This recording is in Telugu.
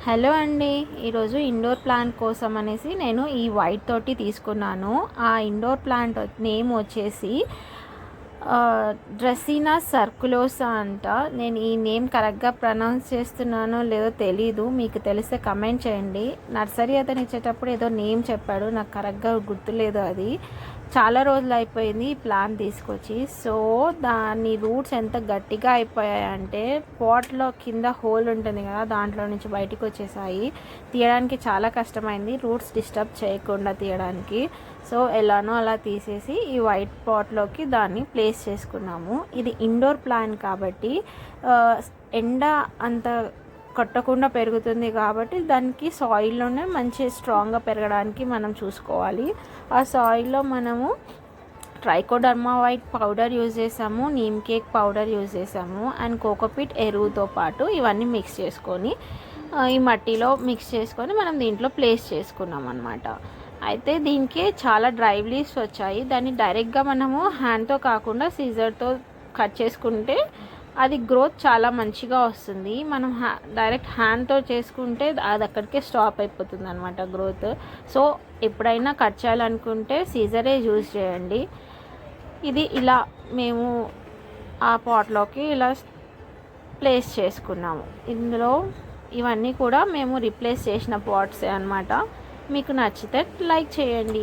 హలో అండి. ఈరోజు ఇండోర్ ప్లాంట్ కోసం అనేసి నేను ఈ వైట్ తోటి తీసుకున్నాను. ఆ ఇండోర్ ప్లాంట్ నేమ్ వచ్చేసి డ్రెస్సినా సర్కులోసా అంట. నేను ఈ నేమ్ కరెక్ట్గా ప్రొనౌన్స్ చేస్తున్నానో లేదో తెలీదు, మీకు తెలిస్తే కమెంట్ చేయండి. నర్సరీ అతను ఇచ్చేటప్పుడు ఏదో నేమ్ చెప్పాడు, నాకు కరెక్ట్గా గుర్తులేదు. అది చాలా రోజులు అయిపోయింది ఈ ప్లాంట్ తీసుకొచ్చి. సో దాని రూట్స్ ఎంత గట్టిగా అయిపోయాయంటే పాట్లో కింద హోల్ ఉంటుంది కదా, దాంట్లో నుంచి బయటికి వచ్చేసాయి. తీయడానికి చాలా కష్టమైంది, రూట్స్ డిస్టర్బ్ చేయకుండా తీయడానికి. సో ఎలానో అలా తీసేసి ఈ వైట్ పాట్లోకి దాన్ని ప్లేస్ చేసుకున్నాము. ఇది ఇండోర్ ప్లాంట్ కాబట్టి ఎండ అంత కొట్టకుండా పెరుగుతుంది కాబట్టి దానికి సాయిల్లోనే మంచి స్ట్రాంగ్గా పెరగడానికి మనం చూసుకోవాలి. ఆ సాయిల్లో మనము ట్రైకోడర్మా వైట్ పౌడర్ యూజ్ చేసాము, నీమ్ కేక్ పౌడర్ యూజ్ చేసాము, అండ్ కోకోపీట్ ఎరువుతో పాటు ఇవన్నీ మిక్స్ చేసుకొని ఈ మట్టిలో మిక్స్ చేసుకొని మనం దీంట్లో ప్లేస్ చేసుకున్నాం అన్నమాట. అయితే దీనికి చాలా డ్రై లీవ్స్ వచ్చాయి. దాన్ని డైరెక్ట్గా మనము హ్యాండ్తో కాకుండా సీజర్తో కట్ చేసుకుంటే అది గ్రోత్ చాలా మంచిగా వస్తుంది. మనం డైరెక్ట్ హ్యాండ్తో చేసుకుంటే అది అక్కడికే స్టాప్ అయిపోతుంది అనమాట గ్రోత్. సో ఎప్పుడైనా కట్ చేయాలనుకుంటే సీజరే యూజ్ చేయండి. ఇది ఇలా మేము ఆ పాట్లోకి ఇలా ప్లేస్ చేసుకున్నాము. ఇందులో ఇవన్నీ కూడా మేము రీప్లేస్ చేసిన పాట్సే అనమాట. మీకు నచ్చితే లైక్ చేయండి.